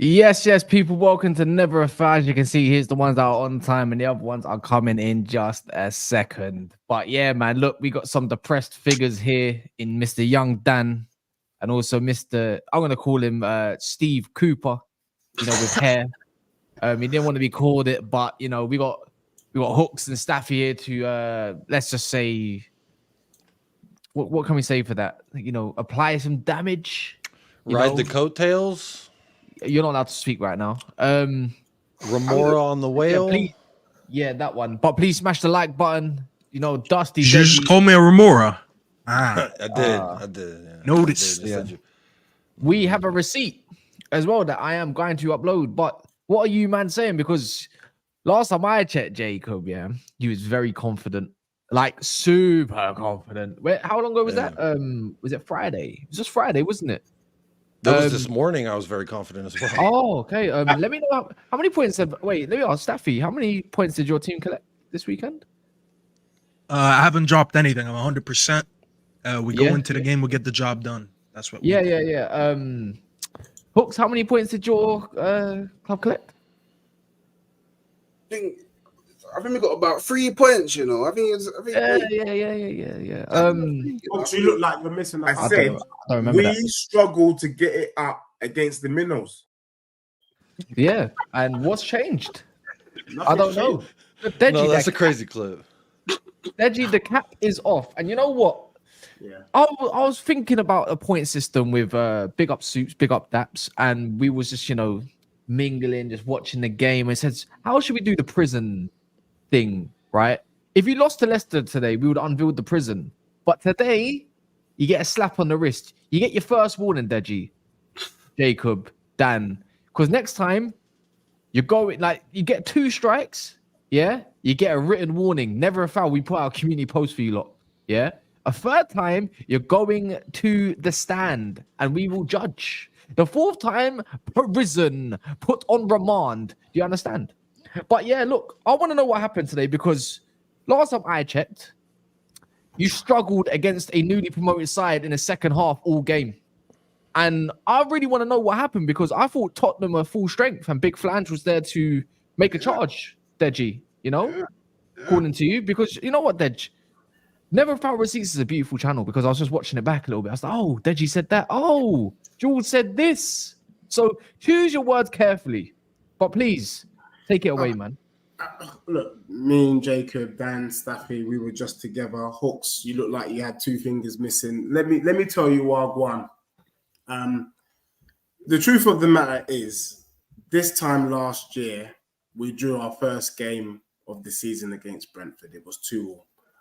Yes, people. Welcome to Never a Foul. As you can see, here's the ones that are on time, and the other ones are coming in just a second. But yeah, man, look, we got some depressed figures here in Mr. Young Dan, and also Mr. I'm gonna call him Steve Cooper. You know, with hair. He didn't want to be called it, but you know, we got Hooks and Staffy here to let's just say, what can we say for that? You know, apply some damage. Ride the coattails. You're not allowed to speak right now. Remora on the whale. Yeah, that one. But please smash the like button. You know, Dusty. Did you just call me a remora? I did. Yeah. Noticed. Yeah. We have a receipt as well that I am going to upload. But what are you, man, saying? Because last time I checked Jacob, yeah, he was very confident. Like super confident. How long ago was that? Was it Friday? It was just Friday, wasn't it? That was this morning. I was very confident as well. Oh, okay. Let me know how many points. Wait, let me ask Staffy. How many points did your team collect this weekend? I haven't dropped anything. I'm 100%. We go into the game. We'll get the job done. That's what. Yeah. Hooks, how many points did your club collect? I think we got about 3 points. You know, I think. Yeah. Hooks, you look like you're missing. I said we struggled to get it up against the minnows. Yeah, and what's changed? Nothing I don't know. Deji, No, that's a crazy clip. Deji, the cap is off, and you know what? Yeah, I was thinking about a point system with big up Soups, big up Daps, and we was just mingling, just watching the game. And says, how should we do the prison thing, right? If you lost to Leicester today, we would unveil the prison. But today, you get a slap on the wrist. You get your first warning, Deji, Jacob, Dan. Because next time, you're going, you get 2 strikes, yeah? You get a written warning. Never a foul. We put out a community post for you lot, yeah? A 3rd time, you're going to the stand, and we will judge. The 4th time, prison, put on remand. Do you understand? But yeah, look, I want to know what happened today because last time I checked, you struggled against a newly promoted side in the second half all game. And I really want to know what happened because I thought Tottenham were full strength and Big Flange was there to make a charge, Deji, according to you. Because you know what, Dej? Never Found Receipts is a beautiful channel because I was just watching it back a little bit. I was like, oh, Deji said that. Oh, JORDZ said this. So choose your words carefully. But please, take it away, man. Look, me and Jacob, Dan, Staffy, we were just together. Hooks, you look like you had 2 fingers missing. Let me tell you, Wagwan. The truth of the matter is, this time last year, we drew our first game of the season against Brentford. It was 2-2.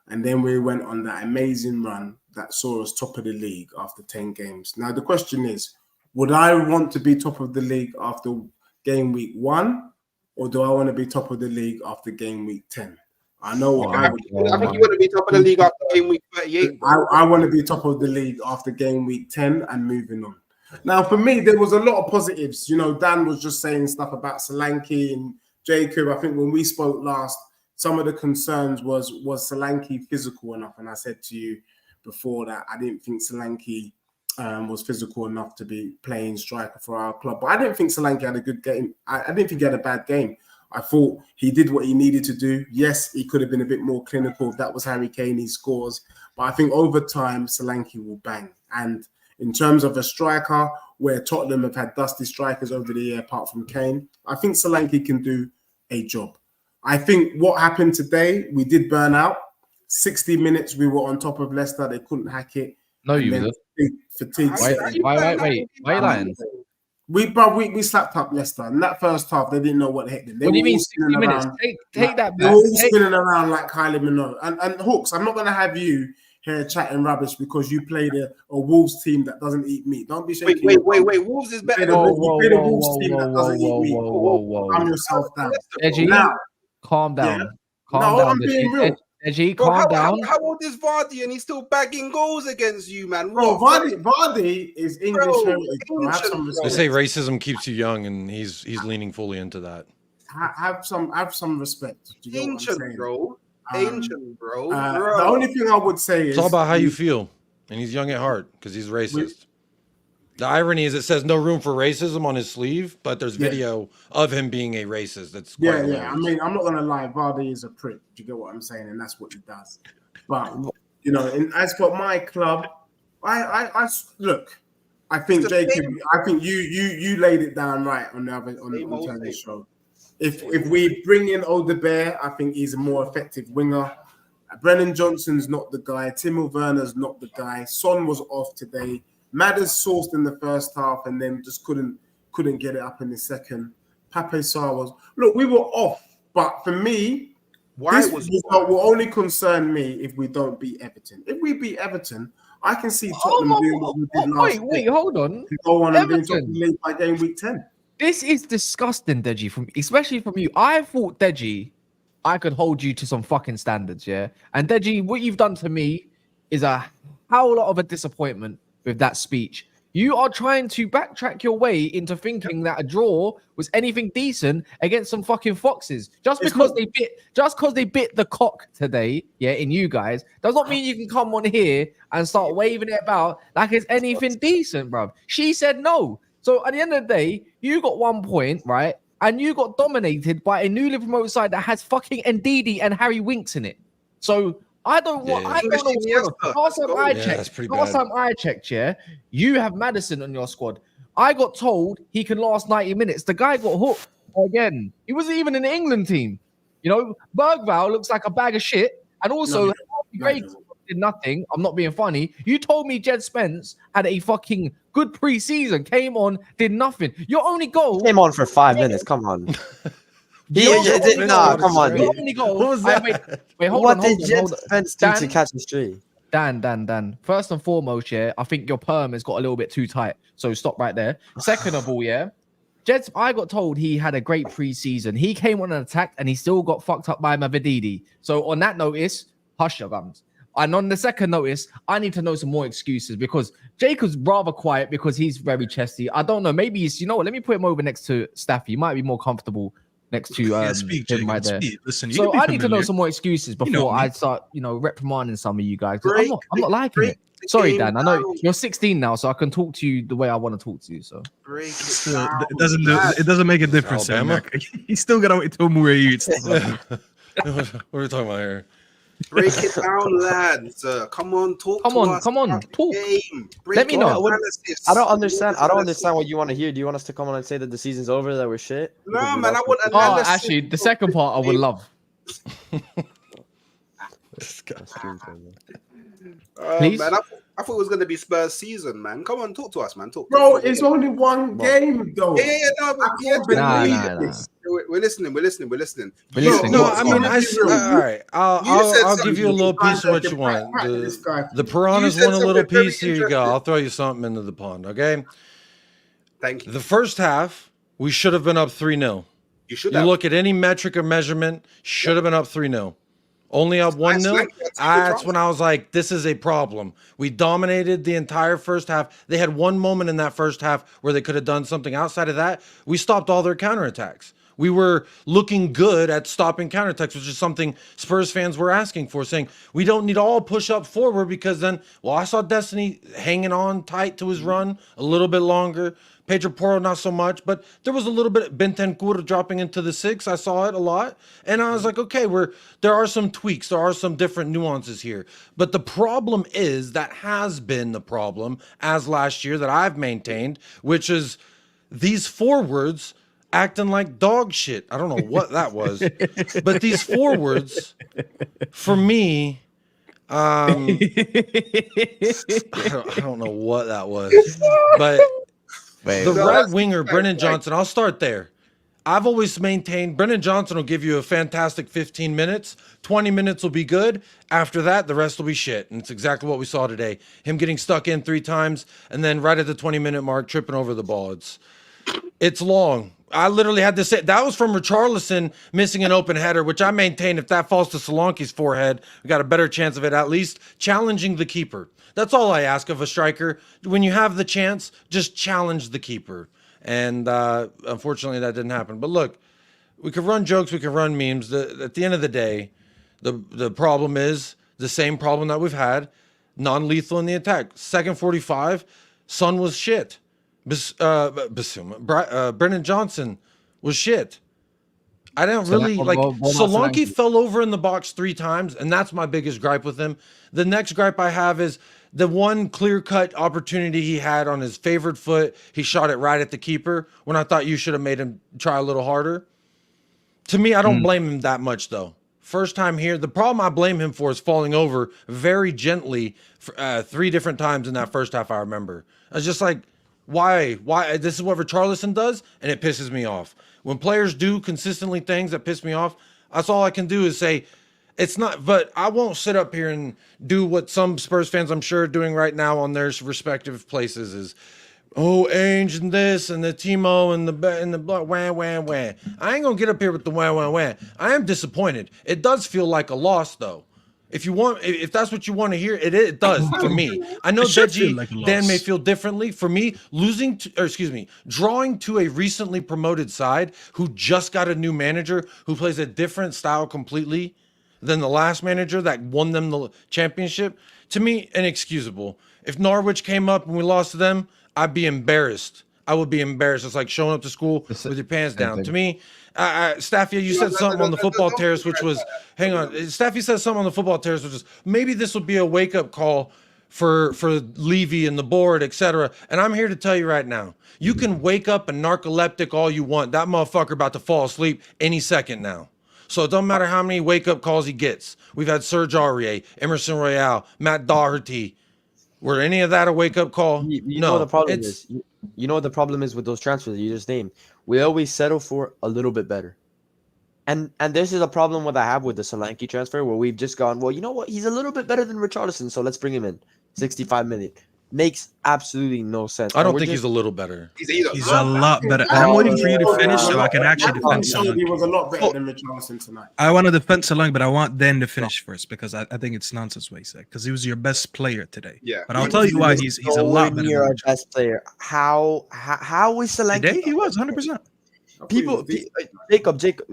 And then we went on that amazing run that saw us top of the league after 10 games. Now, the question is, would I want to be top of the league after game week 1? Or do I want to be top of the league after game week 10? I know what I would. I think you want to be top of the league after game week 38. I want to be top of the league after game week 10 and moving on. Now, for me, there was a lot of positives. Dan was just saying stuff about Solanke and Jacob. I think when we spoke last, some of the concerns was Solanke physical enough? And I said to you before that I didn't think Solanke was physical enough to be playing striker for our club. But I didn't think Solanke had a good game. I didn't think he had a bad game. I thought he did what he needed to do. Yes, he could have been a bit more clinical if that was Harry Kane, he scores. But I think over time, Solanke will bang. And in terms of a striker, where Tottenham have had dusty strikers over the year, apart from Kane, I think Solanke can do a job. I think what happened today, we did burn out. 60 minutes, we were on top of Leicester. They couldn't hack it. No, you didn't. Fatigue. Wait. Why are you lying? We slapped up Leicester. In that first half, they didn't know what hit them. What do you mean 60 minutes? Take that back. They were all spinning around like Kylie Minogue. And Hooks, I'm not going to have you here chatting rubbish because you played a Wolves team that doesn't eat meat. Don't be shaking. Wait. Wolves is better. You played a Wolves team that doesn't eat meat. Calm yourself down. Deji, now, calm down. Yeah. Calm down. I'm being real. Deji, calm down. How old is Vardy and he's still bagging goals against you, man? Bro, Vardy is English heritage. They say racism keeps you young, and he's leaning fully into that. Have some respect. Ancient, bro. Ancient, bro. The only thing I would say is it's all about how you feel, and he's young at heart because he's racist. The irony is it says no room for racism on his sleeve, but there's video of him being a racist. That's quite hilarious. I mean, I'm not gonna lie, Vardy is a prick. Do you get what I'm saying? And that's what he does. But you know, as for my club, I look. I think Jacob. I think you laid it down right on the other on the show. If we bring in Odebear, I think he's a more effective winger. Brennan Johnson's not the guy. Timo Werner's not the guy. Son was off today. Madders sourced in the first half and then just couldn't get it up in the second. Pape Sarr was we were off, but for me, this result will only concern me if we don't beat Everton. If we beat Everton, I can see Tottenham doing what we did last week. Wait, hold on. To go on and being top of the league by game week 10. This is disgusting, Deji, especially from you. I thought, Deji, I could hold you to some fucking standards, yeah? And Deji, what you've done to me is a whole lot of a disappointment with that speech. You are trying to backtrack your way into thinking that a draw was anything decent against some fucking foxes. Just because they bit the cock today, yeah, in you guys, does not mean you can come on here and start waving it about like it's anything decent, bruv. She said no. So at the end of the day, you got 1 point, right? And you got dominated by a newly promoted side that has fucking Ndidi and Harry Winks in it. So I don't know. Last time I checked, yeah, you have Maddison on your squad. I got told he can last 90 minutes. The guy got hooked again. He wasn't even in the England team. You know, Bergvall looks like a bag of shit. And also, Gray did nothing. I'm not being funny. You told me Jed Spence had a fucking good preseason. Came on, did nothing. Your only goal came on for 5 minutes. Come on. Come on. What was that? Wait, hold on. What did Jed Spence do to catch the streak? Dan. First and foremost, yeah, I think your perm has got a little bit too tight. So stop right there. Second of all, yeah, Jed, I got told he had a great preseason. He came on an attack and he still got fucked up by Mavididi. So on that notice, hush your gums. And on the second notice, I need to know some more excuses because Jacob's rather quiet because he's very chesty. I don't know. Maybe he's, you know what? Let me put him over next to Staffy. He might be more comfortable next to him right there. Listen, so I need to know some more excuses before I start, reprimanding some of you guys. I'm not liking it. Sorry, Dan. I know you're 16 now, so I can talk to you the way I want to talk to you. So it doesn't make a difference. He's still gotta wait till Murray eats. What are we talking about here? Break it down, lads. Come on, talk. Come on, talk. Let me know. I don't understand. What you want to hear. Do you want us to come on and say that the season's over, that we're shit? No, man. I want analysis. Oh, actually, the second part I would love. Please? Man, I thought it was going to be Spurs season, man. Come on, talk to us, man. Bro, it's only one game, though. Nah. We're listening. No, I mean, all right. I'll give you a little piece of what you want. The piranhas want a little piece. Here you go. I'll throw you something into the pond, okay? Thank you. The first half, we should have been up 3-0. You look at any metric or measurement, should have been up 3-0. Only up 1-0. That's when I was like, this is a problem. We dominated the entire first half. They had one moment in that first half where they could have done something. Outside of that, we stopped all their counterattacks. We were looking good at stopping counterattacks, which is something Spurs fans were asking for, saying we don't need all push up forward because then, I saw Destiny hanging on tight to his run a little bit longer. Pedro Porro, not so much, but there was a little bit. Bentancur dropping into the 6. I saw it a lot. And I was like, okay, there are some tweaks. There are some different nuances here. But the problem is, that has been the problem as last year that I've maintained, which is these forwards acting like dog shit. I don't know what that was. But these forwards, for me, I don't know what that was. But the right winger, Brennan Johnson, I'll start there. I've always maintained Brennan Johnson will give you a fantastic 15 minutes. 20 minutes will be good. After that, the rest will be shit. And it's exactly what we saw today. Him getting stuck in 3 times and then right at the 20-minute mark, tripping over the ball. It's long. I literally had to say, that was from Richarlison missing an open header, which I maintain if that falls to Solanke's forehead, we got a better chance of it at least challenging the keeper. That's all I ask of a striker. When you have the chance, just challenge the keeper. And unfortunately, that didn't happen. But look, we could run jokes, we could run memes. At the end of the day, the problem is the same problem that we've had, non-lethal in the attack. Second 45, Son was shit. Brennan Johnson was shit. I didn't So really like what about Solanke Solanke? fell over in the box 3 times, and that's my biggest gripe with him. The next gripe I have is the one clear-cut opportunity he had on his favored foot. He shot it right at the keeper when I thought you should have made him try a little harder. To me, I don't blame him that much, though. First time here, the problem I blame him for is falling over very gently 3 different times in that first half, I remember. I was just like, why? This is what Richarlison does, and it pisses me off. When players do consistently things that piss me off, that's all I can do is say, it's not, but I won't sit up here and do what some Spurs fans I'm sure are doing right now on their respective places is, oh, Ainge and this and the Timo and the blah, wah. I ain't gonna get up here with the wah. I am disappointed. It does feel like a loss though. If that's what you want to hear, it does for me. I know Deji Dan may feel differently. For me, drawing to a recently promoted side who just got a new manager who plays a different style completely than the last manager that won them the championship, to me, inexcusable. If Norwich came up and we lost to them, I'd be embarrassed. I would be embarrassed. It's like showing up to school with your pants down. To me, Staffy, you said something on the football terrace, which was, hang on. Staffy said something on the football terrace, which is maybe this will be a wake-up call for Levy and the board, etc. And I'm here to tell you right now, you can wake up and narcoleptic all you want. That motherfucker about to fall asleep any second now. So it don't matter how many wake-up calls he gets. We've had Serge Aurier, Emerson Royale, Matt Doherty. Were any of that a wake-up call? You know what the problem is? You know what the problem is with those transfers that you just named? We always settle for a little bit better. And this is a problem what I have with the Solanke transfer where we've just gone, well, you know what? He's a little bit better than Richarlison, so let's bring him in. 65 million. Makes absolutely no sense. I don't think he's a little better. He's a lot better. I'm waiting for you to finish so I can actually defend Solanke. He was a lot better than Richarlison tonight. I want to defend Solanke, but I want Dan to finish first because I think it's nonsense what he said because he was your best player today. Yeah. But I'll tell you why he's a lot better. You're our best player. How is Solanke? Today he was 100%.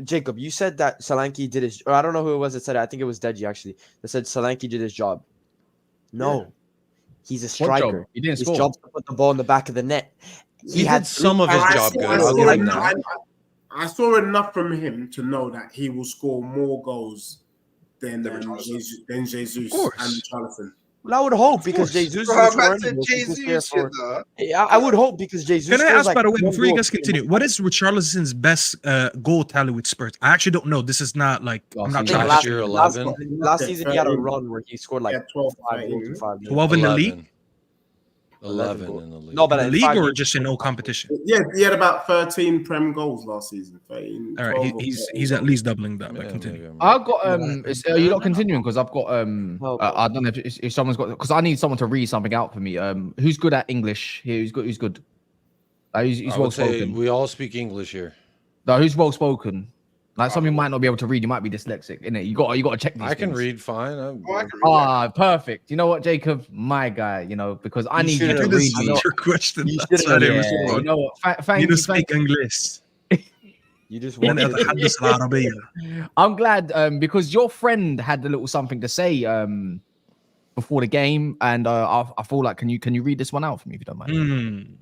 Jacob, you said that Solanke did his, or I don't know who it was that said it. I think it was Deji actually that said Solanke did his job. No. Yeah. He's a striker. He didn't score. His job to put the ball in the back of the net. He had some of his job good. I'll give him that. I saw enough from him to know that he will score more goals than Jesus and Richarlison. Well, I would hope because Jesus. I would hope because Jesus. Can I ask, by the way, before you guys continue, what is Richarlison's best goal tally with Spurs? I actually don't know. This is not like I'm not trying last year 11. Last season he had a run where he scored like 12 in the league. 11 in the league. No, but in the league or just in all competition? Yeah, he had about 13 Prem goals last season. 13, all right, he's at least doubling that. But continue. I've got are you not continuing? Because I've got I don't know if someone's got, because I need someone to read something out for me. Who's good at English here? Who's good? He's well spoken. We all speak English here. No, who's well spoken? Like some of you might not be able to read. You might be dyslexic, innit? You got to check these I can things. read fine. Perfect. You know what, Jacob, my guy. You know, because I need you to read. Your question. You know what? Thank you. Speak English. You just wanted I'm glad because your friend had a little something to say before the game, and I feel like can you read this one out for me if you don't mind?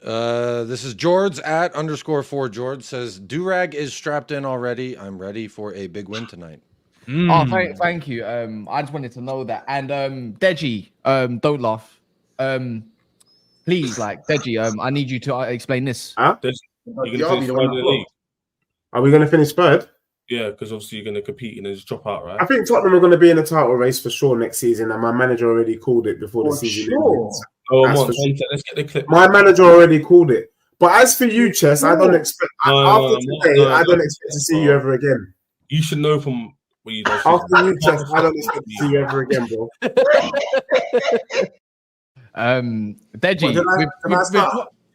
This is JORDZ at _4 JORDZ says Durag is strapped in already. I'm ready for a big win tonight. Oh, thank you. I just wanted to know that. And Deji, don't laugh. Please, like Deji, I need you to explain this. Are we going to finish third? Yeah, because obviously you're going to compete and then just drop out, right? I think Tottenham are going to be in the title race for sure next season, and my manager already called it before the season. Let's get the clip. My manager already called it. But as for you, Chess, I don't expect after today. I don't expect to see you ever again. You should know from what you do. After you, Chess, I don't expect to see you ever again, bro. Deji,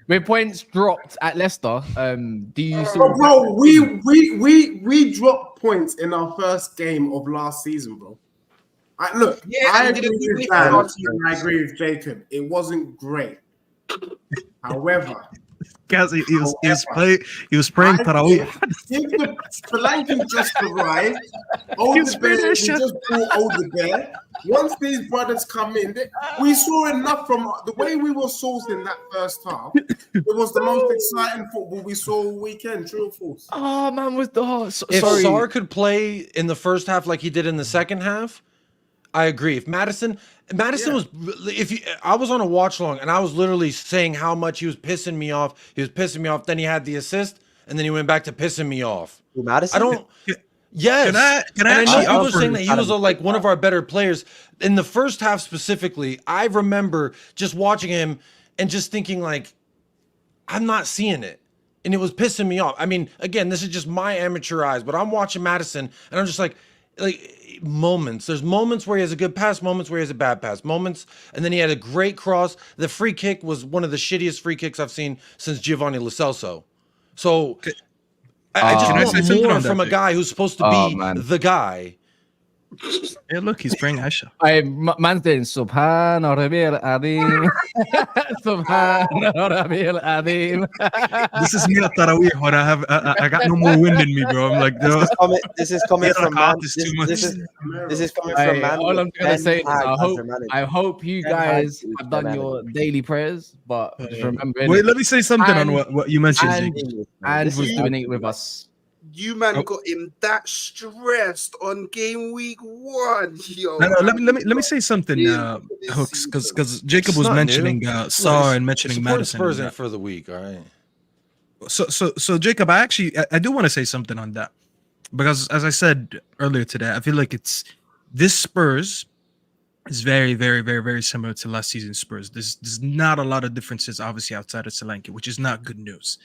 with points dropped at Leicester, do you still... Bro, we dropped points in our first game of last season, bro. I agree with Dan, and I agree with Jacob. It wasn't great. However, Guys, he was praying Tarawih. Solanke just arrived. We just brought Odegaard. Once these brothers come in, we saw enough from the way we were sourcing that first half. It was the most exciting football we saw all weekend. True or false? Oh man, was the if Sarr could play in the first half like he did in the second half, I agree. If Madison was, I was on a watch long and I was literally saying how much he was pissing me off. He was pissing me off. Then he had the assist, and then he went back to pissing me off. Madison? I don't. Yes. Can I actually people are saying that he was like one of our better players in the first half specifically. I remember just watching him and just thinking like, I'm not seeing it. And it was pissing me off. I mean, again, this is just my amateur eyes, but I'm watching Madison and I'm just like moments. There's moments where he has a good pass, moments where he has a bad pass, moments. And then he had a great cross. The free kick was one of the shittiest free kicks I've seen since Giovanni Lo Celso. So I just want more from a guy who's supposed to be the guy. Yeah, look, he's praying Aisha. Man's doing Subhana Rabbil Adim. Subhana Rabbil Adim. This is me at Tarawih when I got no more wind in me, bro. I'm like, no. This is coming from man. This is coming from man. All I'm gonna say is I hope you guys have done your daily prayers, but just remember. Wait, let me say something on what you mentioned. And was doing it with us. You man got him that stressed on game week 1. Yo. No, let me say something, Hooks, because Jacob was mentioning Sarr and mentioning Madison. Spurs in for the week, all right. So Jacob, I do want to say something on that, because as I said earlier today, I feel like this Spurs is very, very, very, very similar to last season's Spurs. There's not a lot of differences, obviously, outside of Solanke, which is not good news.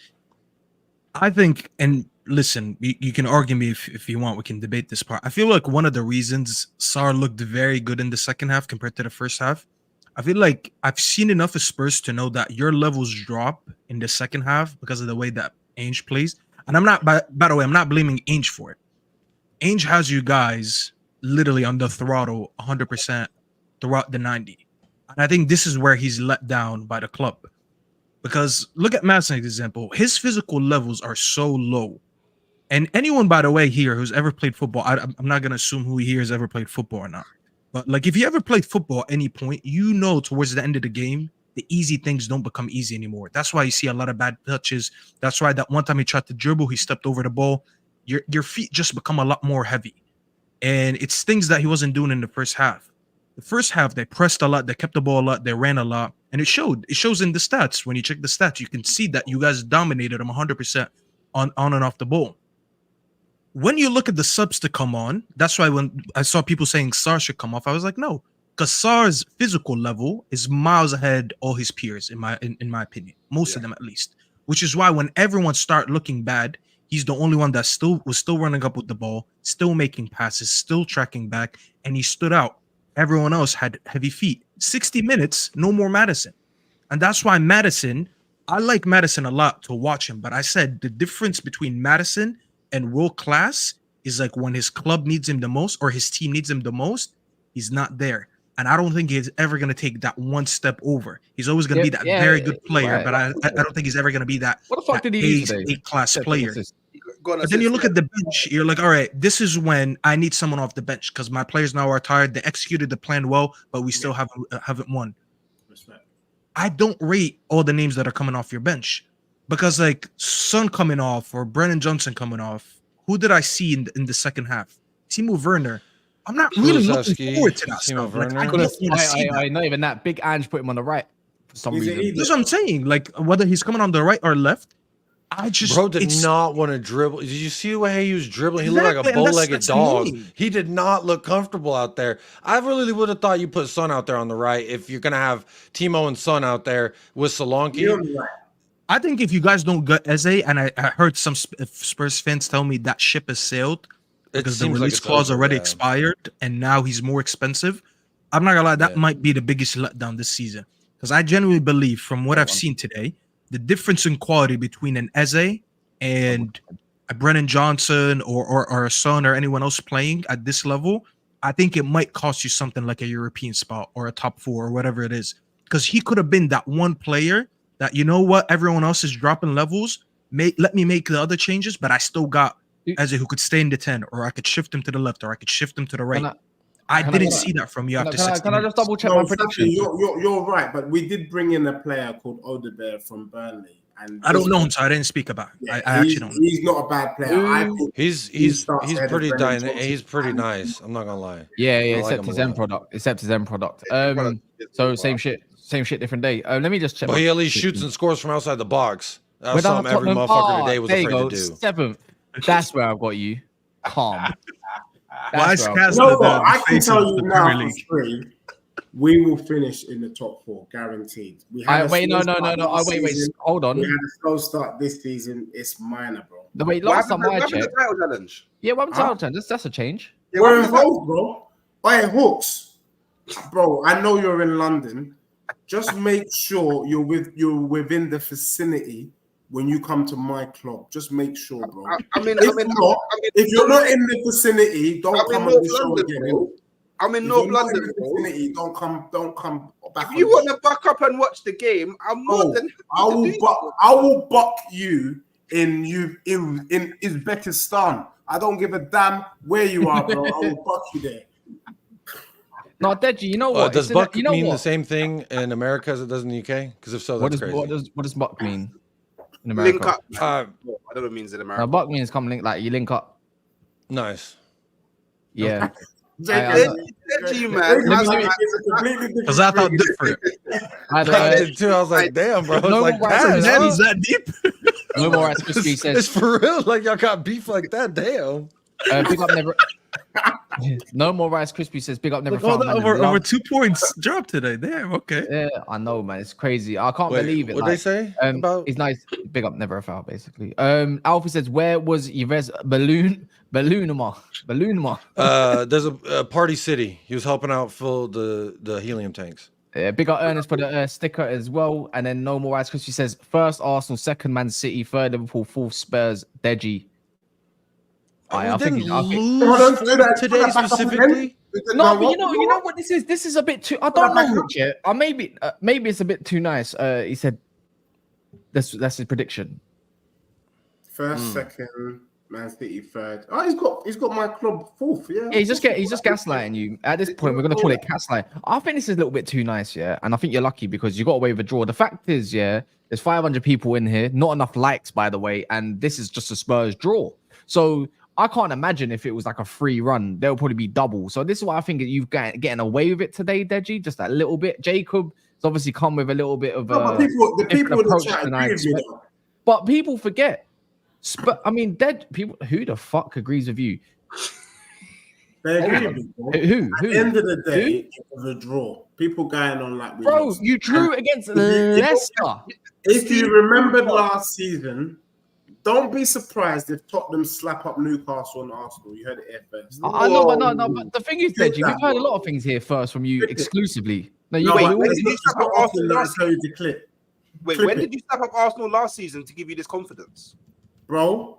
I think, and listen, you can argue me if you want. We can debate this part. I feel like one of the reasons Sarr looked very good in the second half compared to the first half, I feel like I've seen enough of Spurs to know that your levels drop in the second half because of the way that Ainge plays. And I'm not, by the way, I'm not blaming Ainge for it. Ainge has you guys literally on the throttle 100% throughout the 90. And I think this is where he's let down by the club. Because look at Madison's example. His physical levels are so low. And anyone, by the way, here who's ever played football, I'm not going to assume who here has ever played football or not. But like if you ever played football at any point, you know towards the end of the game, the easy things don't become easy anymore. That's why you see a lot of bad touches. That's why that one time he tried to dribble, he stepped over the ball. Your feet just become a lot more heavy. And it's things that he wasn't doing in the first half. The first half, they pressed a lot, they kept the ball a lot, they ran a lot, and it showed. It shows in the stats. When you check the stats, you can see that you guys dominated them 100% on and off the ball. When you look at the subs to come on, that's why when I saw people saying Sarr should come off, I was like, no, because Sarr's physical level is miles ahead all his peers, in my opinion, most of them at least. Which is why when everyone start looking bad, he's the only one that was still running up with the ball, still making passes, still tracking back, and he stood out. Everyone else had heavy feet. 60 minutes, no more Madison. And that's why Madison, I like Madison a lot to watch him, but I said the difference between Madison and world class is like when his club needs him the most or his team needs him the most, he's not there. And I don't think he's ever going to take that one step over. He's always going to be that very good player, but I don't think he's ever going to be that A-class player. But then you look at the bench, you're like, all right, this is when I need someone off the bench because my players now are tired. They executed the plan well, but we still haven't won. Respect. I don't rate all the names that are coming off your bench because like Son coming off or Brennan Johnson coming off. Who did I see in the second half? Timo Werner. I'm not really looking forward to that stuff. Like, I not even that. Big Ange put him on the right for some reason. That's what I'm saying. Like whether he's coming on the right or left. Bro did not want to dribble. Did you see the way he was dribbling? He looked like a bow-legged dog. He did not look comfortable out there. I really would have thought you put Son out there on the right if you're gonna have Timo and Son out there with Solanke. I think if you guys don't get Eze, and I heard some Spurs fans tell me that ship has sailed because the release clause already expired, and now he's more expensive. I'm not gonna lie, that might be the biggest letdown this season because I genuinely believe from what I've seen today. The difference in quality between an Eze and a Brennan Johnson or a Son or anyone else playing at this level, I think it might cost you something like a European spot or a top 4 or whatever it is. Because he could have been that one player that, you know what, everyone else is dropping levels. Let me make the other changes, but I still got Eze who could stay in the 10, or I could shift him to the left, or I could shift him to the right. I didn't see that from you after 60 Can I just double check my prediction? You're right, but we did bring in a player called Odegaard from Burnley. And I don't know him, so I didn't speak about him. Yeah, I actually don't know. He's not a bad player. I think he's pretty he's pretty nice. I'm not gonna lie. Yeah, except his end product. So same shit, different day. Let me just check. But he at least shoots and scores from outside the box. That's something every motherfucker today was afraid to do. 7th. That's where I've got you. Calm. I can tell you now for free, we will finish in the top 4, guaranteed. Wait, hold on. We had a slow start this season. It's minor, bro. Last time I checked. Yeah, what happened to title challenge? That's a change. We're involved, bro. Hey, Hooks, bro. I know you're in London. Just make sure you're within the vicinity when you come to my club. Just make sure, bro. If you're not in the vicinity, don't come on the show again. I'm in North London, bro. Don't come back. If you want to buck up and watch the game, I'm more than I will buck you in Uzbekistan. I don't give a damn where you are, bro. I will buck you there. No, Deji, you know what? Does buck mean the same thing in America as it does in the UK? Because if so, that's crazy. What does buck mean in America? Link up. I don't know what it means in America. No, buck means come link, like you link up. Nice. Yeah. Deji, man. Because I thought different. I did too. I was like, damn, bro. No like, is that deep? No more Rice Krispies says. It's for real. Like y'all got beef like that. Damn. Big up never. No more Rice Krispies says big up never. Over 2 points dropped today. Damn. Okay. Yeah, I know, man. It's crazy. I can't believe it. What they say about? It's nice. Big up never a foul, basically. Alfie says, where was Yves Balloonuma? There's a Party City. He was helping out fill the helium tanks. Yeah, big up Ernest for the sticker as well. And then no more Rice Krispies says first Arsenal, second Man City, third Liverpool, fourth Spurs. Deji. I think today specifically. No, but you know what this is. This is a bit too. I don't know yet. Maybe it's a bit too nice. He said that's his prediction. First, second, Man City, third. Oh, he's got my club fourth. Yeah, he's just gaslighting you. At this point, we're gonna call it gaslight. I think this is a little bit too nice, yeah. And I think you're lucky because you got away with a draw. The fact is, yeah, there's 500 people in here, not enough likes, by the way, and this is just a Spurs draw. So I can't imagine if it was like a free run, there'll probably be double. So this is why I think you've getting away with it today, Deji, just that little bit. Jacob has obviously come with a little bit of the people in the chat agree with me. But people forget. I mean, dead people. Who the fuck agrees with you? They agree with me, bro. Who? At the end of the day, it was a draw. People going on like we bro, you drew against Leicester. If you remembered last season, don't be surprised if Tottenham slap up Newcastle and Arsenal. You heard it here first. I know, but the thing is, Deji, we've heard a lot of things here first from you exclusively. When did you slap up Arsenal last season? When did you slap up Arsenal last season to give you this confidence? Bro,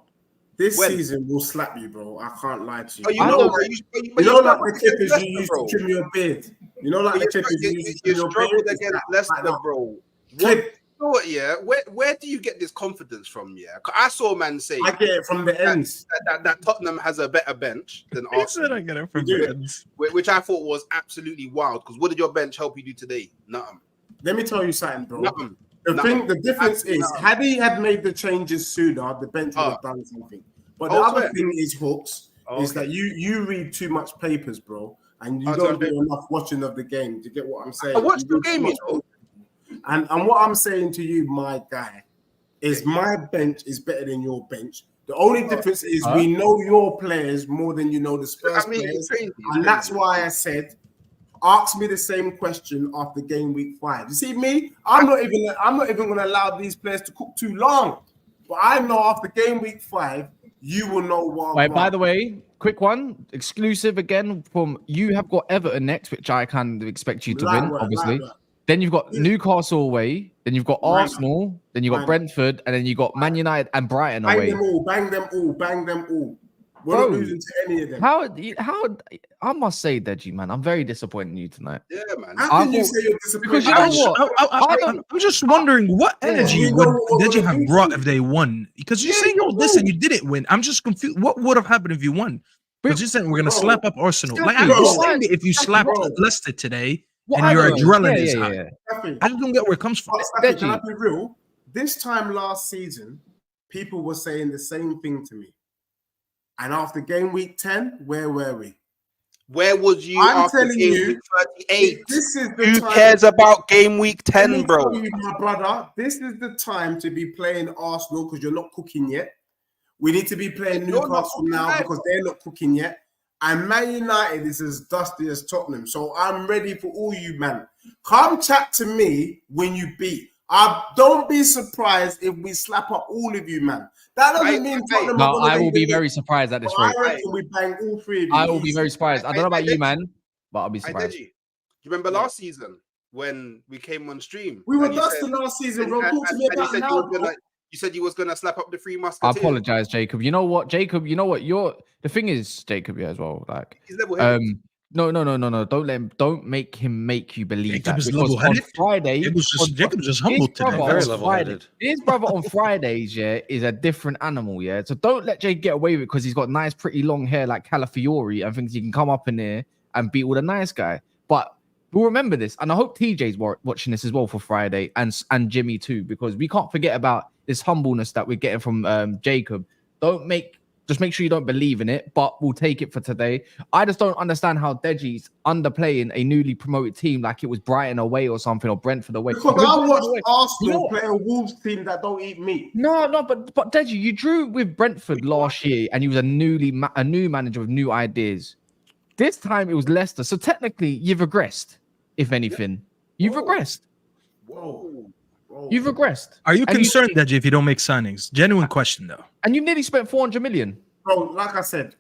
this season will slap you, bro. I can't lie to you. You know, like the clippers you used to trim your beard. You know, like the clippers you used to trim your beard. You struggled against Leicester, bro. You know what, yeah? Where do you get this confidence from? Yeah, I saw man say I get it from the ends that Tottenham has a better bench than Arsenal. I get it from the ends, which I thought was absolutely wild. Because what did your bench help you do today? Nothing. Let me tell you something, bro. Nothing. The difference is, had he had made the changes sooner, the bench would have done something. But the other thing is, Hooks, is that you read too much papers, bro, and you don't do enough watching of the game. Do you get what I'm saying? I watched the game, you know. And what I'm saying to you, my guy, is my bench is better than your bench. The only difference is we know your players more than you know the Spurs players. And that's why I said, ask me the same question after game week 5. You see me? I'm not even going to allow these players to cook too long. But I know after game week 5, you will know what. Wait, by the way, quick one, exclusive again from you have got Everton next, which I kind of expect you to win, obviously. Then you've got Newcastle away. Then you've got Arsenal. Then you've got Brentford. And then you've got Man United and Brighton away. Bang them all. We're Bro, not losing to any of them. How I must say, Deji, man, I'm very disappointed in you tonight. Yeah, man. How can you say you're disappointed? Because you know what? I'm just wondering what energy You know would what we're Deji gonna have do brought to if you. they won? Because you're Yeah, saying all you this know. and you didn't win. I'm just confused. What would have happened if you won? Because you're saying we're gonna Bro. slap up Arsenal. Like Bro. you're saying that if you slapped Bro. Leicester today What and I your don't know. adrenaline is Yeah. high, Staffy, I just don't get where it comes from. Staffy, can I Deji. be real? This time last season, people were saying the same thing to me. And after game week 10, where were we? Where was you I'm after telling game you, week 38? This is the Who time. cares about game week Let 10, me bro? tell you, my brother, this is the time to be playing Arsenal because you're not cooking yet. We need to be playing You're not Newcastle cooking now either. because they're not cooking yet. And Man United is as dusty as Tottenham. So I'm ready for all you, man. Come chat to me when you beat. Don't be surprised if we slap up all of you, man. That doesn't mean Tottenham are No, gonna I will be win. very surprised at this But rate. I reckon we bang all three of you. I will be easy. very surprised. I don't know about you, man, but I'll be Hey, surprised. Deji, do you remember last season when we came on stream? We were and you dusty said- last season, bro. and- Talk to and- me and you about said now, bro. you said you was gonna slap up the three I musketeers. apologize, Jacob. You know what, Jacob? You know what? The thing is, Jacob, yeah, as well. Like, He's level-headed. no. Don't make him make you believe Jacob that is because on level-headed? Friday, Jacob was just humbled his brother today. Very on level-headed. Friday- His brother on Fridays, yeah, is a different animal, yeah. So don't let Jake get away with it because he's got nice, pretty long hair like Calafiori and thinks he can come up in there and beat all the nice guy. But we'll remember this, and I hope TJ's watching this as well for Friday and Jimmy too, because we can't forget about this humbleness that we're getting from Jacob. Just make sure you don't believe in it, but we'll take it for today. I just don't understand how Deji's underplaying a newly promoted team like it was Brighton away or something, or Brentford away. Because Because I Brentford watched away- Arsenal play a Wolves team that don't eat meat. No, but Deji, you drew with Brentford last year, and you was a new manager with new ideas. This time it was Leicester, so technically you've regressed. If anything, you've regressed. Whoa. You've regressed. Are you And concerned, Deji, if you don't make signings? Genuine question, though. And you nearly spent 400 million. Bro, like I said,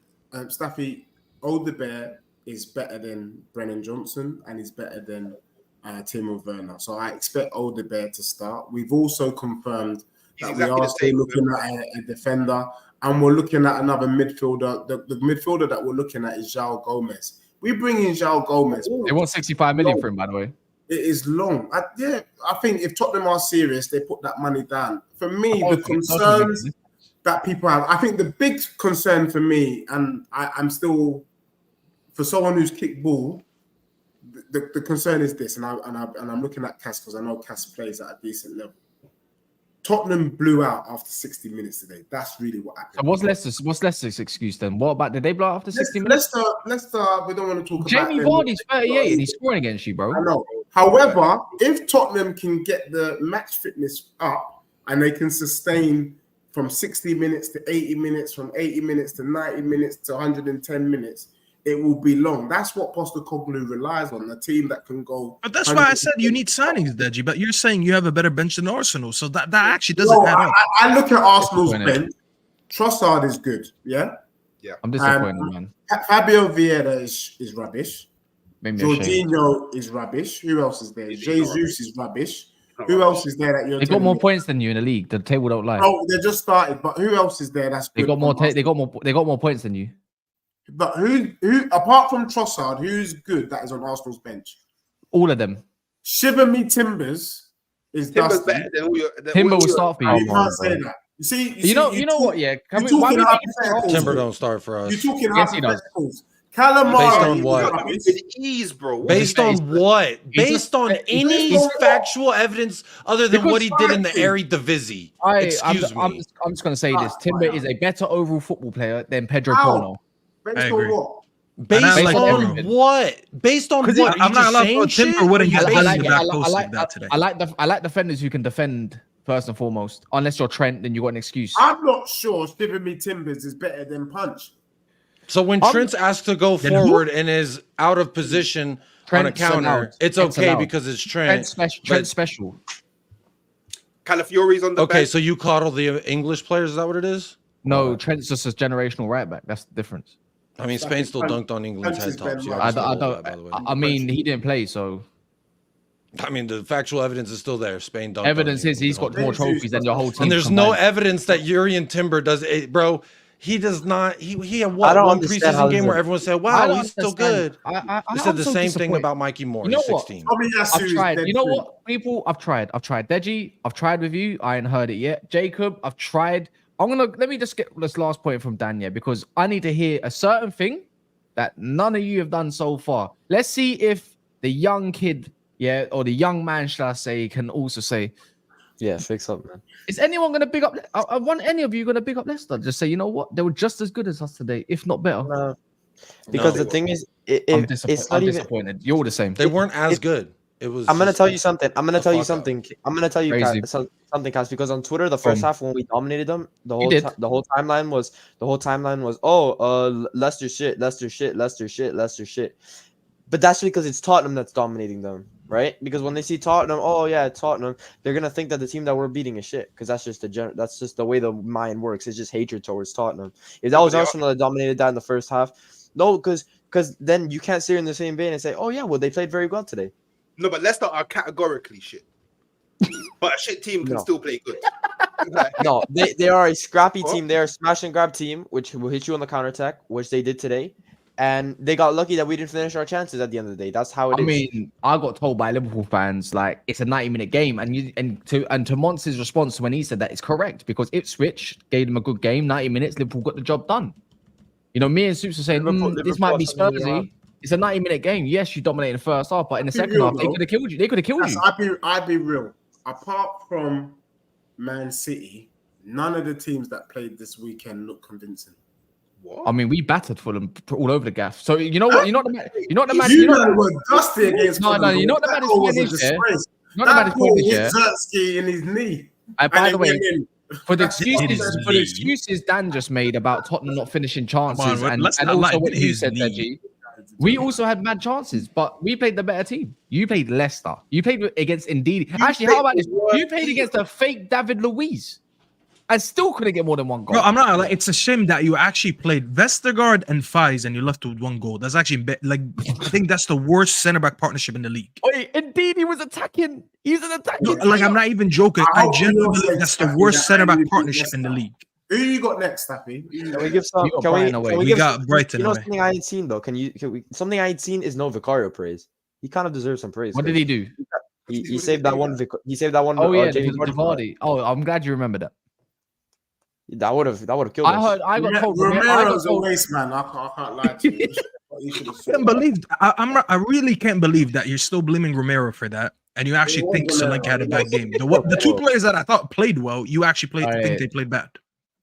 Staffy, Old the Bear is better than Brennan Johnson and he's better than Timo Werner. So I expect Old the Bear to start. We've also confirmed that we are still looking at a defender and we're looking at another midfielder. The midfielder that we're looking at is João Gomez. We bring in João Gomez. They want 65 million for him, by the way. It is long. I think if Tottenham are serious, they put that money down. For me, the concerns that people have, I think the big concern for me, and I'm still, for someone who's kicked ball, the concern is this, and I'm looking at Cass because I know Cass plays at a decent level. Tottenham blew out after 60 minutes today. That's really what happened. So what's Leicester's excuse then? What about, did they blow out after 60 minutes? Leicester, we don't want to talk Jamie about Vardy's 38 and he's scoring against you, bro. I know. However, if Tottenham can get the match fitness up and they can sustain from 60 minutes to 80 minutes, from 80 minutes to 90 minutes to 110 minutes, it will be long. That's what Postecoglou relies on, a team that can go. But that's why I said you need signings, Deji. But you're saying you have a better bench than Arsenal, so that actually doesn't add up. I look at Arsenal's bench. Trossard is good, yeah? I'm disappointed, man. Fabio Vieira is rubbish. Made me ashamed. Jorginho is rubbish. Who else is there? Jesus is rubbish. Who else is there that you're? They got more points than you in the league. The table don't lie. Oh, they just started, but who else is there that's good? They got more. They got more points than you. But who apart from Trossard, who's good that is on Arsenal's bench? All of them. Shiver me Timbers is Timber's dusty. better than all your. Timber will start for you. You can't say that. You see, You know what? Yeah, you're talking hypotheticals. Timber don't start for us. You're talking Yes, he does. hypotheticals. Calamari Based on what? rubbish. With ease, bro. Based on what? He's Based just- on any based on what? factual evidence other than Because what he did in the Solanke. Eredivisie. I'm Excuse me. just gonna say this. Timber is a better overall football player than Pedro How? Porno. Based I on agree. what? Based I like on everything. what? Based on what? I'm not allowed to saying Timber shit? wouldn't Or get you beat basing in it- that post like that today. I like defenders who can defend first and foremost. Unless you're Trent, then you got an excuse. I'm not sure Shiver me Timbers is better than Punch. So when Trent's asked to go Then who? forward and is out of position on a Trent's counter, allowed. it's Trent's okay allowed. because it's Trent. Trent's special. Calafiori's on the Okay, bench. so you coddle the English players, is that what it is? No, Trent's just a generational right back. That's the difference. I mean, Spain still dunked on England's head tops. You I obviously know don't. that, by the way. I mean, he didn't play, so I mean, the factual evidence is still there. Spain dunked on evidence is England. he's got more trophies than your whole team. And there's no combined. evidence that Jurrien Timber does it, bro. He does not. He had I what don't one understand how preseason this game is where a- everyone said, I "Wow, don't he's still understand. good." They I'm said the so same thing disappointed. about Mikey Moore. You know He's what? 16. I've tried. You know what, people? I've tried. Deji, I've tried with you. I ain't heard it yet. Jacob, I've tried. Let me just get this last point from Danya because I need to hear a certain thing that none of you have done so far. Let's see if the young kid, or the young man, shall I say, can also say, Yeah, fix up, man. is anyone going to big up? I want any of you going to big up Leicester. Just say, you know what? They were just as good as us today, if not better. No. Because the thing is, it's not even. Disappointed. You're the same. They weren't as good. It was. I'm gonna just tell you something. I'm gonna the tell you fuck up. something. I'm gonna tell you Crazy. something, Cass. Because on Twitter, the first half when we dominated them, the whole timeline was Leicester shit, Leicester shit, Leicester shit, Leicester shit. But that's because it's Tottenham that's dominating them, right? Because when they see Tottenham, oh yeah, Tottenham, they're gonna think that the team that we're beating is shit. Because that's just the way the mind works. It's just hatred towards Tottenham. If that was Arsenal that dominated that in the first half, no, because then you can't sit in the same vein and say, oh yeah, well they played very well today. No, but Leicester are categorically shit. But a shit team can still play good. No, they are a scrappy team. They are a smash and grab team, which will hit you on the counterattack, which they did today. And they got lucky that we didn't finish our chances at the end of the day. That's how it is. I mean, I got told by Liverpool fans like it's a 90-minute game, and to Monts's response when he said that is correct because Ipswich gave them a good game, 90 minutes. Liverpool got the job done. You know, me and Soups are saying this might be Spursy. It's a 90-minute game. Yes, you dominated the first half, but in the second half, they could have killed you. They could have killed you. I'd be real. Apart from Man City, none of the teams that played this weekend look convincing. What? I mean, we battered Fulham all over the gaff. So you know what? You know what the man. You know what the man. You were dusty against. No. You know what the man is point is there. That ball hit Zertsky in his knee. By the way, for the excuses Dan just made about Tottenham not finishing chances, and also what you said, Deji, we also had mad chances, but we played the better team. You played Leicester. You played against Indeed. Actually, how about this? You played against a fake David Luiz. I still couldn't get more than one goal. No, I'm not. Like, it's a shame that you actually played Vestergaard and Faiz and you left with one goal. That's actually I think that's the worst center back partnership in the league. Wait, Indeed, he was attacking. He's an attacking. No, like I'm not even joking. I genuinely believe that's the worst center back partnership in the league. Who you got next, Staffy? Can we give some? We got Brighton. You know something I ain't seen though. Something I ain't seen is no Vicario praise. He kind of deserves some praise. What did he do? He saved that one. He saved that one. Oh yeah, Vardy. Oh, I'm glad you remember that. That would have killed us. I got told Romero's a waste man. I can't lie to you. I really can't believe that you're still blaming Romero for that, and you actually think Solanke had a bad game. The two players that I thought played well, you actually think they played bad.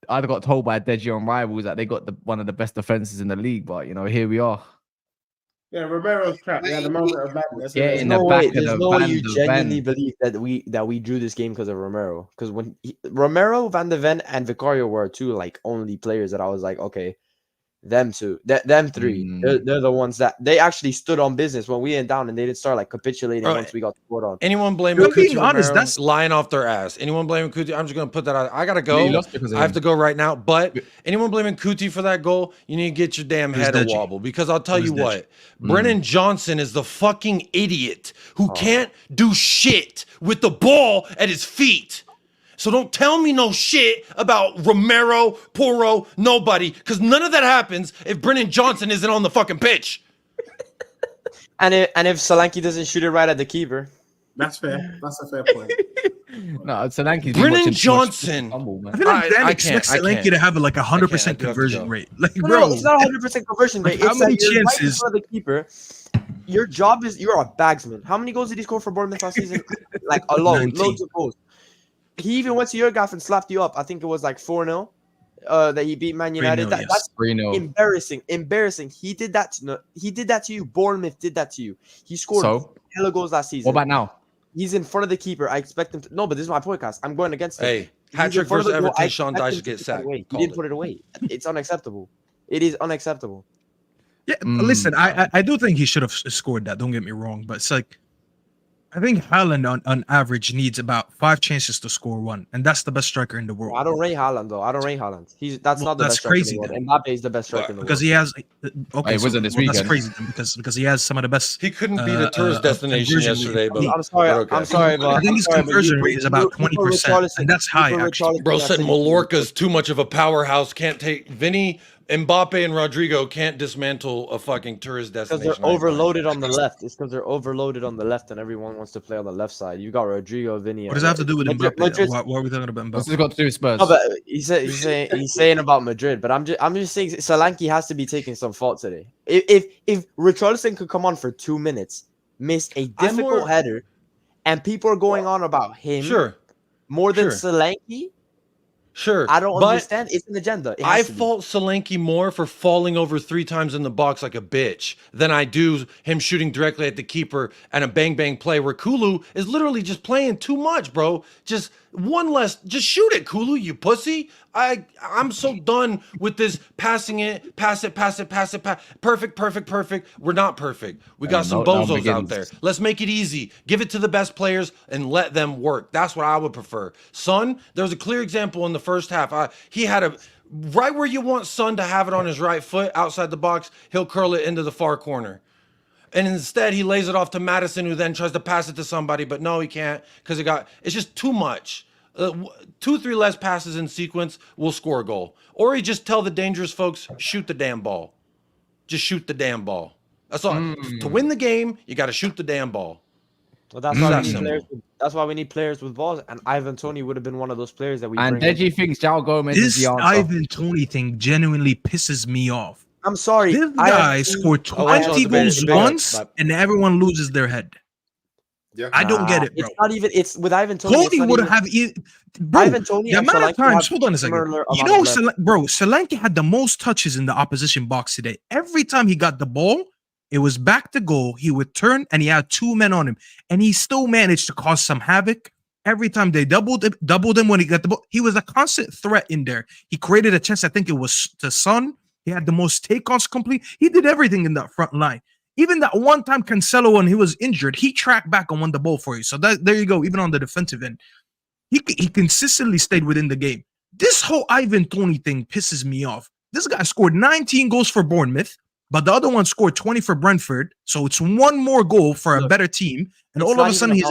I got told by Deji on Rivals that they got one of the best defenses in the league, but you know, here we are. Yeah, Romero's crap. Yeah, the moment of madness. Yeah, in the back of the there's no way you genuinely believe that we drew this game because of Romero. Because when Romero, Van de Ven, and Vicario were two like only players that I was like, okay, them two, them three, they're the ones that they actually stood on business when we went down and they didn't start like capitulating once we got scored on. Anyone blaming Kuti Romero, that's lying off their ass. Anyone blaming Kuti? I'm just gonna put that out. I gotta go. I have to go right now. But anyone blaming Kuti for that goal, you need to get your damn head a wobble because I'll tell you what, Brennan Johnson is the fucking idiot who can't do shit with the ball at his feet. So don't tell me no shit about Romero, Porro, nobody, because none of that happens if Brennan Johnson isn't on the fucking pitch. And if Solanke doesn't shoot it right at the keeper. That's fair. That's a fair point. No, Solanke's Brennan Johnson. I feel like Dan expects Solanke to have like 100% conversion rate. Like, bro, no, it's not 100% conversion rate. How many chances for the keeper? Your job is you're a bagsman. How many goals did he score for Bournemouth last season? Like a lot, loads of goals. He even went to your gaff and slapped you up. I think it was like 4-0 that he beat Man United. That's 3-0. Embarrassing. He did that to you. Bournemouth did that to you. He scored hella goals last season. What about now? He's in front of the keeper. I expect him to. No, but this is my podcast. I'm going against him. Hey, hat-trick versus Everton. Sean Dyche gets sacked. He didn't put it away. It's unacceptable. It is unacceptable. Yeah, listen, I do think he should have scored that. Don't get me wrong, but it's like I think Haaland on average needs about 5 chances to score 1, and that's the best striker in the world. I don't rate Haaland though. I don't rate Haaland. That's not the that's best striker crazy in the world. then. Mbappe is the best striker in the Because world. he has okay, it wasn't this that's weekend. crazy then because he has some of the best. He couldn't beat a tourist destination conversion yesterday, rate. but I'm sorry. okay. I'm sorry, but I think his conversion rate is about 20%, and that's high actually. Bro said Mallorca's too much of a powerhouse. Can't take Vinny, Mbappe, and Rodrigo can't dismantle a fucking tourist destination. Because they're overloaded on the left. It's because they're overloaded on the left, and everyone wants to play on the left side. You got Rodrigo, Vinny. What does that have to do with Mbappe? Madrid, What are we talking about Mbappe? What's this got to do with Spurs? no, but he's saying about Madrid. But I'm just saying Solanke has to be taking some fault today. If Richarlison could come on for 2 minutes, miss a difficult header, and people are going on about him more than Solanke. Sure. I don't understand. It's an agenda. I fault Solanke more for falling over 3 times in the box like a bitch than I do him shooting directly at the keeper and a bang play where Kulu is literally just playing too much, bro. Just one less. Just shoot it, Kulu, you pussy. I'm so done with this passing it, pass it. Perfect. We're not perfect. We got some bozos out there. Let's make it easy. Give it to the best players and let them work. That's what I would prefer. Son, there was a clear example in the first half. He had a right where you want Son to have it on his right foot outside the box. He'll curl it into the far corner. And instead, he lays it off to Madison, who then tries to pass it to somebody. But no, he can't because it's just too much. 2-3 less passes in sequence will score a goal. Or he just tell the dangerous folks, shoot the damn ball. Just shoot the damn ball. That's all. To win the game, you got to shoot the damn ball. Well, that's why we need players. That's why we need players with balls. And Ivan Toney would have been one of those players that we. And Deji thinks João Gomez is the answer. This Ivan Toney thing genuinely pisses me off. I'm sorry. This guy scored 20 goals once, and everyone loses their head. Yeah. I don't get it, bro. It's not even. It's with Ivan Toney. Toney would have. Bro, Ivan Toney the and amount of Solanke times. have Hold on a second. similar You amount know, of bro, Solanke had the most touches in the opposition box today. Every time he got the ball, it was back to goal. He would turn, and he had 2 men on him, and he still managed to cause some havoc. Every time they doubled him when he got the ball, he was a constant threat in there. He created a chance. I think it was to Son. He had the most take-ons complete. He did everything in that front line. Even that one time Cancelo, when he was injured, he tracked back and won the ball for you. So there you go. Even on the defensive end, he consistently stayed within the game. This whole Ivan Toney thing pisses me off. This guy scored 19 goals for Bournemouth, but the other one scored 20 for Brentford. So it's one more goal for a better team, and all of a sudden he's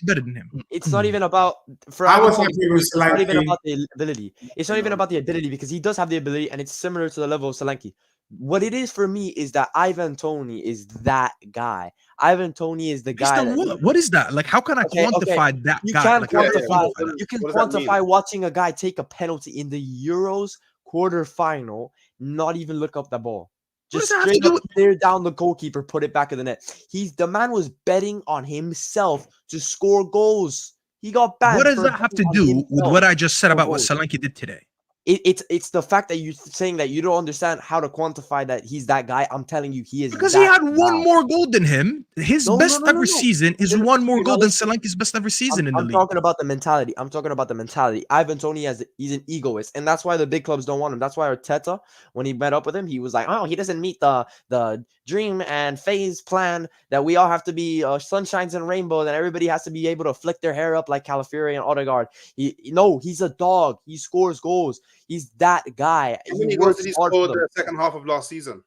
better than him. It's not even about. It's not even about the ability. It's not even about the ability because he does have the ability, and it's similar to the level of Solanke. What it is for me is that Ivan Toney is that guy. Ivan Toney is the guy. What is that? Like, how can I quantify that you guy? Can't like, quantify, you can quantify watching a guy take a penalty in the Euros quarterfinal, not even look up the ball. Just straight up clear down the goalkeeper, put it back in the net. The man was betting on himself to score goals. He got banned. What does that have to do with what I just said about what Solanke did today? It's the fact that you're saying that you don't understand how to quantify that he's that guy. I'm telling you, he is. Because he had one more goal than him. His best ever season is one more goal than Solanke's best ever season in the league. I'm talking about the mentality. Ivan Toney he's an egoist, and that's why the big clubs don't want him. That's why Arteta, when he met up with him, he was like, "Oh, he doesn't meet the dream and phase plan that we all have to be sunshines and rainbows, and everybody has to be able to flick their hair up like Calafiori and Odegaard." He's a dog. He scores goals. He's that guy. How many goals did he score the second half of last season?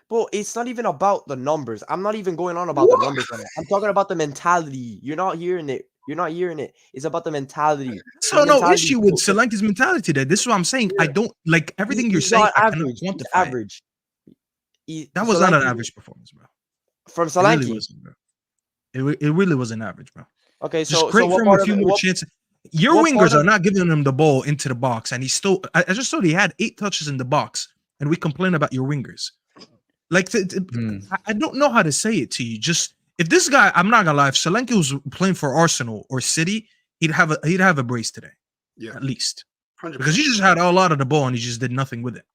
But it's not even about the numbers. I'm not even going on about the numbers. I'm talking about the mentality. You're not hearing it. It's about the mentality. So no issue with Solanke's mentality today. This is what I'm saying. I don't like everything you're saying. I cannot quantify. Average. That was not an average performance, bro. From Solanke. It really wasn't average, bro. Okay, so great from a few more chances. Your wingers are not giving him the ball into the box, and he's still. I just thought he had 8 touches in the box, and we complain about your wingers. Like, I don't know how to say it to you. Just if this guy, I'm not gonna lie, if Solanke was playing for Arsenal or City, he'd have a brace today, at least, 100%. Because he just had a lot of the ball and he just did nothing with it.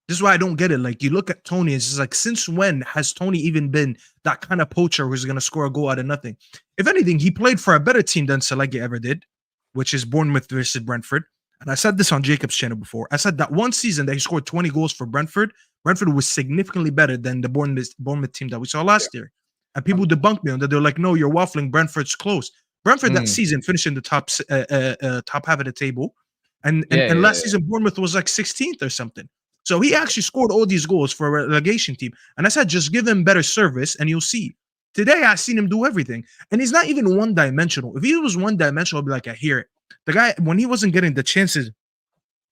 This is why I don't get it. Like, you look at Toney, it's just like, since when has Toney even been that kind of poacher who's gonna score a goal out of nothing? If anything, he played for a better team than Solanke ever did, which is Bournemouth versus Brentford. And I said this on Jacob's channel before. I said that one season that he scored 20 goals for Brentford was significantly better than the Bournemouth team that we saw last year. and people debunked me on that. They're like, no, you're waffling. Brentford's close. Brentford that season finished in the top half of the table, and last season Bournemouth was like 16th or something. So he actually scored all these goals for a relegation team. And I said, just give him better service, and you'll see. Today I seen him do everything, and he's not even one-dimensional. If he was one-dimensional, I'd be like, I hear it. The guy, when he wasn't getting the chances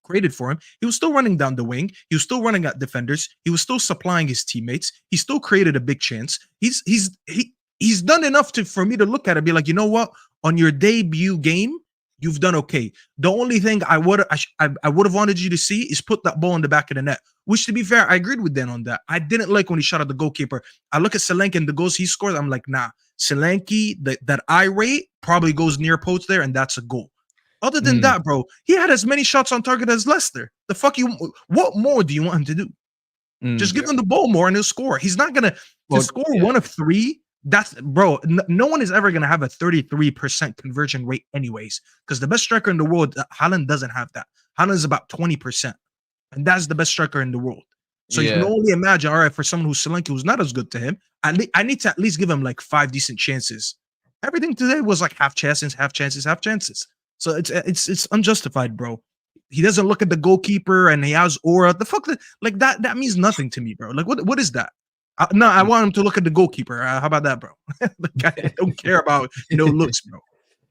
created for him, he was still running down the wing. He was still running at defenders. He was still supplying his teammates. He still created a big chance. He's done enough for me to look at it and be like, you know what? On your debut game, you've done okay. The only thing I would have wanted you to see is put that ball in the back of the net. Which, to be fair, I agreed with Dan on that. I didn't like when he shot at the goalkeeper. I look at Solanke and the goals he scored. I'm like, nah, Solanke, that eye rate probably goes near post there, and that's a goal. Other than that, bro, he had as many shots on target as Leicester. What more do you want him to do? Just give him the ball more and he'll score. He's not gonna score one of three. That's bro. No one is ever gonna have a 33% conversion rate, anyways, because the best striker in the world, Haaland, doesn't have that. Haaland is about 20%, and that's the best striker in the world. So you can only imagine. All right, for someone who's Solanke, who's not as good to him, I need to at least give him like 5 decent chances. Everything today was like half chances. So it's unjustified, bro. He doesn't look at the goalkeeper and he has aura. The fuck, like that means nothing to me, bro. Like what is that? No, I want him to look at the goalkeeper. How about that, bro? Like, I don't care about looks, bro.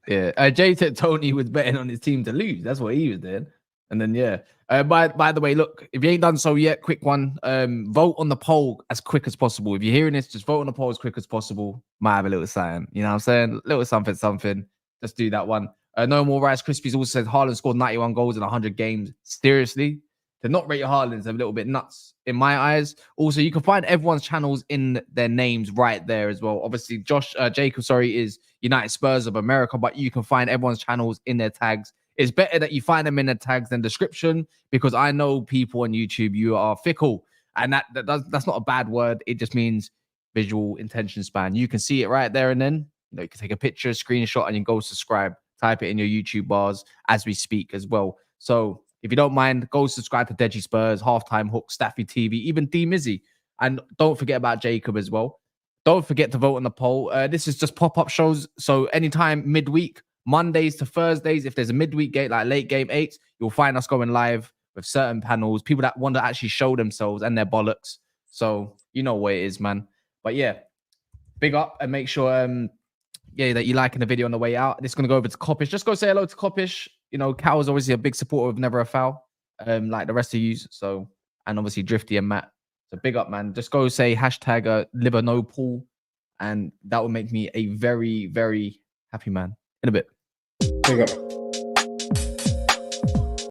Yeah, Jay said Tony was betting on his team to lose. That's what he was doing. And then by the way, look, if you ain't done so yet, quick one. Vote on the poll as quick as possible. If you're hearing this, just vote on the poll as quick as possible. Might have a little something. You know what I'm saying? A little something. Just do that one. No More Rice Krispies also says Haaland scored 91 goals in 100 games. Seriously? To not rate your Haaland's a little bit nuts in my eyes. Also, you can find everyone's channels in their names right there as well. Obviously, Jacob, is United Spurs of America, but you can find everyone's channels in their tags. It's better that you find them in the tags than description, because I know people on YouTube, you are fickle. And that's not a bad word. It just means visual attention span. You can see it right there, and then you can take a picture, screenshot, and you go subscribe. Type it in your YouTube bars as we speak as well. So if you don't mind, go subscribe to Deji Spurs, Halftime Hook, Staffy TV, even D Mizzy. And don't forget about Jacob as well. Don't forget to vote on the poll. This is just pop-up shows. So anytime midweek, Mondays to Thursdays, if there's a midweek game, like late game 8, you'll find us going live with certain panels, people that want to actually show themselves and their bollocks. So you know what it is, man. But yeah, big up, and make sure that you're liking the video on the way out. This is going to go over to Coppish. Just go say hello to Coppish. Cal is obviously a big supporter of Never a Foul, like the rest of you. So, and obviously Drifty and Matt. So big up, man. Just go say hashtag liver no pool, and that will make me a very, very happy man. In a bit. Big up.